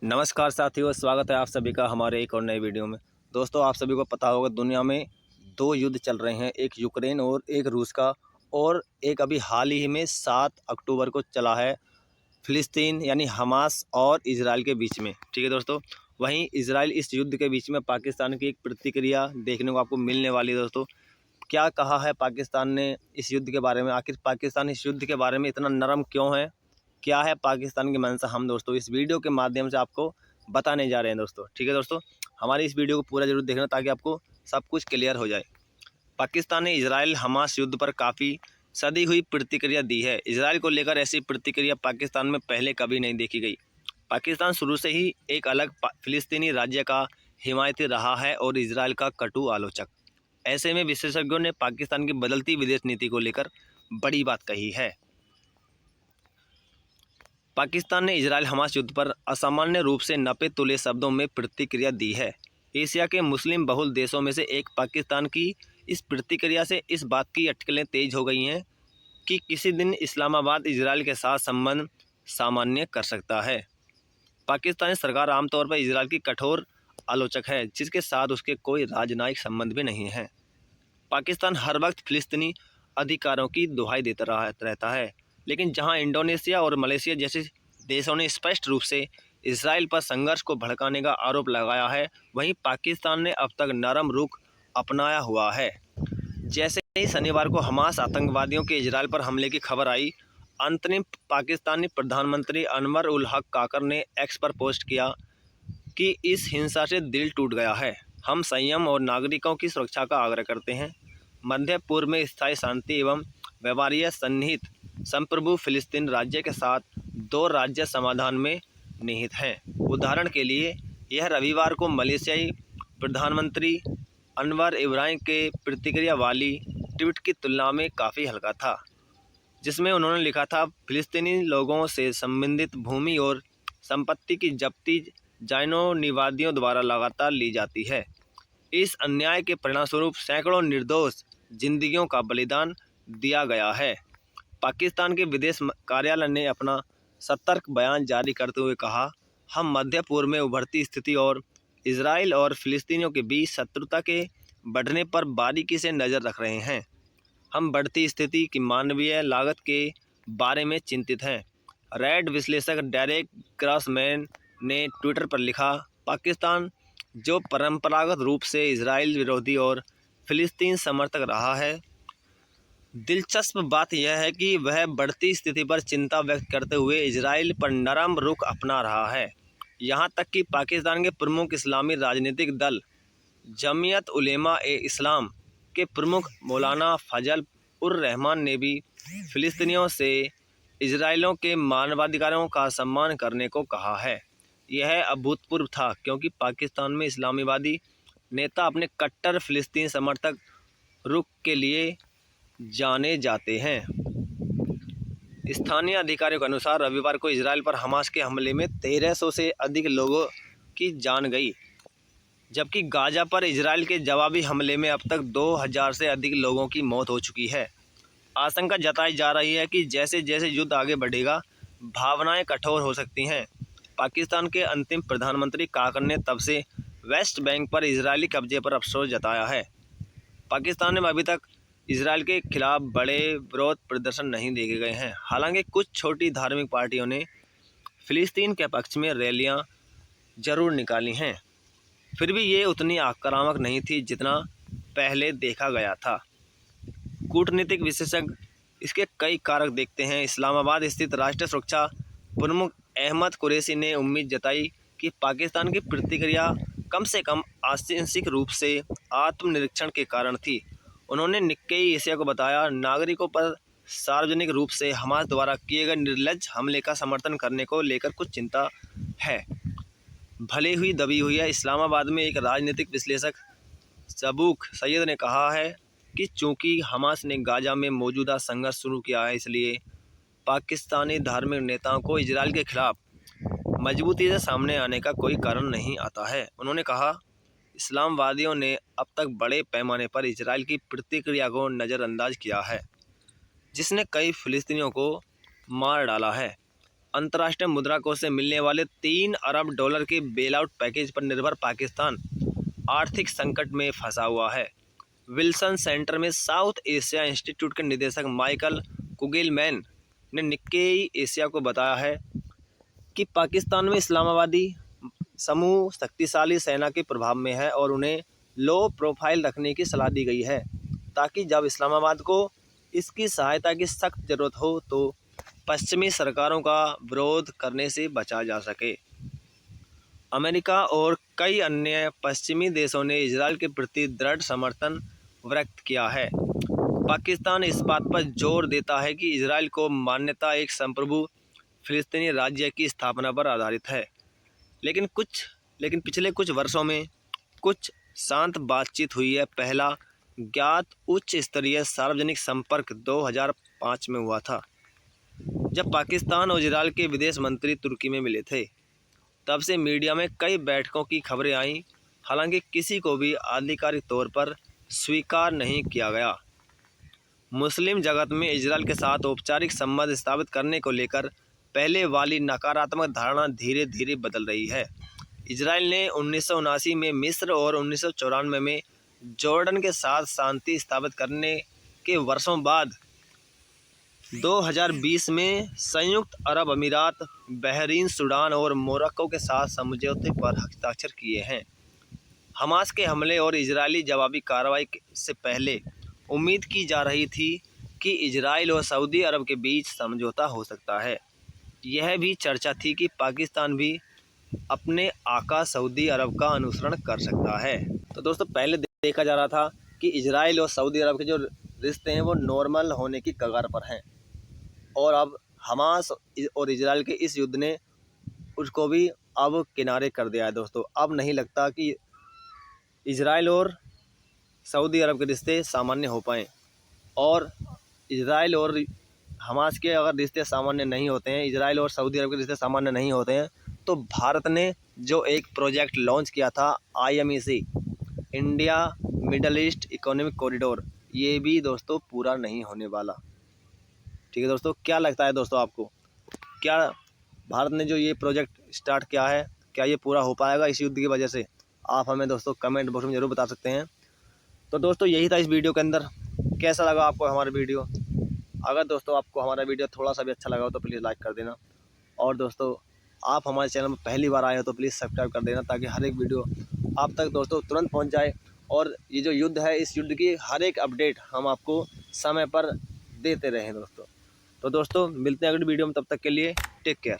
नमस्कार साथियों, स्वागत है आप सभी का हमारे एक और नए वीडियो में। दोस्तों, आप सभी को पता होगा दुनिया में दो युद्ध चल रहे हैं, एक यूक्रेन और एक रूस का, और एक अभी हाल ही में 7 अक्टूबर को चला है फ़िलिस्तीन यानी हमास और इजराइल के बीच में। ठीक है दोस्तों, वहीं इजराइल इस युद्ध के बीच में पाकिस्तान की एक प्रतिक्रिया देखने को आपको मिलने वाली है। दोस्तों, क्या कहा है पाकिस्तान ने इस युद्ध के बारे में? आखिर पाकिस्तान इस युद्ध के बारे में इतना नरम क्यों है? क्या है पाकिस्तान की मंशा? हम दोस्तों इस वीडियो के माध्यम से आपको बताने जा रहे हैं दोस्तों। ठीक है दोस्तों, हमारी इस वीडियो को पूरा जरूर देखना ताकि आपको सब कुछ क्लियर हो जाए। पाकिस्तान ने इजराइल हमास युद्ध पर काफ़ी सदी हुई प्रतिक्रिया दी है। इजराइल को लेकर ऐसी प्रतिक्रिया पाकिस्तान में पहले कभी नहीं देखी गई। पाकिस्तान शुरू से ही एक अलग फ़िलिस्तीनी राज्य का हिमायती रहा है और इजराइल का कटु आलोचक। ऐसे में विशेषज्ञों ने पाकिस्तान की बदलती विदेश नीति को लेकर बड़ी बात कही है। पाकिस्तान ने इजराइल हमास युद्ध पर असामान्य रूप से नपे तुले शब्दों में प्रतिक्रिया दी है। एशिया के मुस्लिम बहुल देशों में से एक पाकिस्तान की इस प्रतिक्रिया से इस बात की अटकलें तेज हो गई हैं कि किसी दिन इस्लामाबाद इजराइल के साथ संबंध सामान्य कर सकता है। पाकिस्तानी सरकार आमतौर पर इजराइल की कठोर आलोचक है, जिसके साथ उसके कोई राजनयिक संबंध भी नहीं है। पाकिस्तान हर वक्त फ़िलिस्तीनी अधिकारों की दुहाई देता रहता है, लेकिन जहां इंडोनेशिया और मलेशिया जैसे देशों ने स्पष्ट रूप से इसराइल पर संघर्ष को भड़काने का आरोप लगाया है, वहीं पाकिस्तान ने अब तक नरम रुख अपनाया हुआ है। जैसे ही शनिवार को हमास आतंकवादियों के इजराइल पर हमले की खबर आई, अंतरिम पाकिस्तानी प्रधानमंत्री अनवर उल हक काकर ने एक्स पर पोस्ट किया कि इस हिंसा से दिल टूट गया है। हम संयम और नागरिकों की सुरक्षा का आग्रह करते हैं। मध्य पूर्व में स्थायी शांति एवं व्यवहार्य सन्निहित संप्रभु फिलिस्तीन राज्य के साथ दो राज्य समाधान में निहित हैं। उदाहरण के लिए, यह रविवार को मलेशियाई प्रधानमंत्री अनवर इब्राहिम के प्रतिक्रिया वाली ट्वीट की तुलना में काफ़ी हल्का था, जिसमें उन्होंने लिखा था, फिलिस्तीनी लोगों से संबंधित भूमि और संपत्ति की जब्ती जायनोनिवादियों द्वारा लगातार ली जाती है। इस अन्याय के परिणामस्वरूप सैकड़ों निर्दोष जिंदगियों का बलिदान दिया गया है। पाकिस्तान के विदेश कार्यालय ने अपना सतर्क बयान जारी करते हुए कहा, हम मध्य पूर्व में उभरती स्थिति और इजराइल और फिलिस्तीनियों के बीच शत्रुता के बढ़ने पर बारीकी से नज़र रख रहे हैं। हम बढ़ती स्थिति की मानवीय लागत के बारे में चिंतित हैं। रेड विश्लेषक डेरेक ग्रासमैन ने ट्विटर पर लिखा, पाकिस्तान जो परंपरागत रूप से इजराइल विरोधी और फिलिस्तीन समर्थक रहा है, दिलचस्प बात यह है कि वह बढ़ती स्थिति पर चिंता व्यक्त करते हुए इजराइल पर नरम रुख अपना रहा है। यहाँ तक कि पाकिस्तान के प्रमुख इस्लामी राजनीतिक दल जमीयत उलेमा ए इस्लाम के प्रमुख मौलाना फजल उर रहमान ने भी फिलिस्तीनियों से इजराइलियों के मानवाधिकारों का सम्मान करने को कहा है। यह अभूतपूर्व था, क्योंकि पाकिस्तान में इस्लामीवादी नेता अपने कट्टर फिलिस्तीन समर्थक रुख के लिए जाने जाते हैं। स्थानीय अधिकारियों के अनुसार रविवार को इजराइल पर हमास के हमले में 1300 से अधिक लोगों की जान गई, जबकि गाजा पर इजराइल के जवाबी हमले में अब तक 2000 से अधिक लोगों की मौत हो चुकी है। आशंका जताई जा रही है कि जैसे जैसे युद्ध आगे बढ़ेगा, भावनाएं कठोर हो सकती हैं। पाकिस्तान के अंतिम प्रधानमंत्री काकर ने तब से वेस्ट बैंक पर इजरायली कब्जे पर अफसोस जताया है। पाकिस्तान में अभी तक इजराइल के खिलाफ बड़े विरोध प्रदर्शन नहीं देखे गए हैं। हालांकि कुछ छोटी धार्मिक पार्टियों ने फिलिस्तीन के पक्ष में रैलियां जरूर निकाली हैं, फिर भी ये उतनी आक्रामक नहीं थी जितना पहले देखा गया था। कूटनीतिक विशेषज्ञ इसके कई कारक देखते हैं। इस्लामाबाद स्थित राष्ट्रीय सुरक्षा प्रमुख अहमद कुरैशी ने उम्मीद जताई कि पाकिस्तान की प्रतिक्रिया कम से कम आंशिक रूप से आत्मनिरीक्षण के कारण थी। उन्होंने निक्केई एशिया को बताया, नागरिकों पर सार्वजनिक रूप से हमास द्वारा किए गए निर्लज्ज हमले का समर्थन करने को लेकर कुछ चिंता है, भले हुई दबी हुई है। इस्लामाबाद में एक राजनीतिक विश्लेषक सबूक सैयद ने कहा है कि चूंकि हमास ने गाजा में मौजूदा संघर्ष शुरू किया है, इसलिए पाकिस्तानी धार्मिक नेताओं को इजराइल के खिलाफ मजबूती से सामने आने का कोई कारण नहीं आता है। उन्होंने कहा, इस्लामवादियों ने अब तक बड़े पैमाने पर इजराइल की प्रतिक्रिया को नज़रअंदाज किया है, जिसने कई फिलिस्तीनियों को मार डाला है। अंतर्राष्ट्रीय मुद्रा कोष से मिलने वाले 3 अरब डॉलर के बेलआउट पैकेज पर निर्भर पाकिस्तान आर्थिक संकट में फंसा हुआ है। विल्सन सेंटर में साउथ एशिया इंस्टीट्यूट के निदेशक माइकल कुगेलमैन ने निक्केई एशिया को बताया है कि पाकिस्तान में इस्लामाबादी समूह शक्तिशाली सेना के प्रभाव में है और उन्हें लो प्रोफाइल रखने की सलाह दी गई है ताकि जब इस्लामाबाद को इसकी सहायता की सख्त ज़रूरत हो तो पश्चिमी सरकारों का विरोध करने से बचा जा सके। अमेरिका और कई अन्य पश्चिमी देशों ने इजरायल के प्रति दृढ़ समर्थन व्यक्त किया है। पाकिस्तान इस बात पर जोर देता है कि इजरायल को मान्यता एक संप्रभु फिलिस्तीनी राज्य की स्थापना पर आधारित है, लेकिन पिछले कुछ वर्षों में कुछ शांत बातचीत हुई है। पहला ज्ञात उच्च स्तरीय सार्वजनिक संपर्क 2005 में हुआ था, जब पाकिस्तान और इजरायल के विदेश मंत्री तुर्की में मिले थे। तब से मीडिया में कई बैठकों की खबरें आईं, हालांकि किसी को भी आधिकारिक तौर पर स्वीकार नहीं किया गया। मुस्लिम जगत में इजरायल के साथ औपचारिक संबंध स्थापित करने को लेकर पहले वाली नकारात्मक धारणा धीरे धीरे बदल रही है। इजरायल ने 1979 में मिस्र और 1994 में जॉर्डन के साथ शांति स्थापित करने के वर्षों बाद 2020 में संयुक्त अरब अमीरात, बहरीन, सूडान और मोरक्को के साथ समझौते पर हस्ताक्षर किए हैं। हमास के हमले और इजरायली जवाबी कार्रवाई से पहले उम्मीद की जा रही थी कि इजरायल और सऊदी अरब के बीच समझौता हो सकता है। यह भी चर्चा थी कि पाकिस्तान भी अपने आका सऊदी अरब का अनुसरण कर सकता है। तो दोस्तों, पहले देखा जा रहा था कि इजरायल और सऊदी अरब के जो रिश्ते हैं वो नॉर्मल होने की कगार पर हैं, और अब हमास और इजरायल के इस युद्ध ने उसको भी अब किनारे कर दिया है। दोस्तों, अब नहीं लगता कि इजरायल और सऊदी अरब के रिश्ते सामान्य हो पाएँ, और इजरायल और हमास के अगर रिश्ते सामान्य नहीं होते हैं, इजरायल और सऊदी अरब के रिश्ते सामान्य नहीं होते हैं, तो भारत ने जो एक प्रोजेक्ट लॉन्च किया था IMEC, India middle east economic corridor, ये भी दोस्तों पूरा नहीं होने वाला। ठीक है दोस्तों, क्या लगता है दोस्तों आपको, क्या भारत ने जो ये प्रोजेक्ट स्टार्ट किया है, क्या ये पूरा हो पाएगा इस युद्ध की वजह से? आप हमें दोस्तों कमेंट बॉक्स में ज़रूर बता सकते हैं। तो दोस्तों, यही था इस वीडियो के अंदर। कैसा लगा आपको हमारा वीडियो? अगर दोस्तों आपको हमारा वीडियो थोड़ा सा भी अच्छा लगा हो तो प्लीज़ लाइक कर देना, और दोस्तों आप हमारे चैनल में पहली बार आए हो तो प्लीज़ सब्सक्राइब कर देना, ताकि हर एक वीडियो आप तक दोस्तों तुरंत पहुंच जाए, और ये जो युद्ध है, इस युद्ध की हर एक अपडेट हम आपको समय पर देते रहें दोस्तों। तो दोस्तों, मिलते हैं अगली वीडियो में, तब तक के लिए टेक केयर।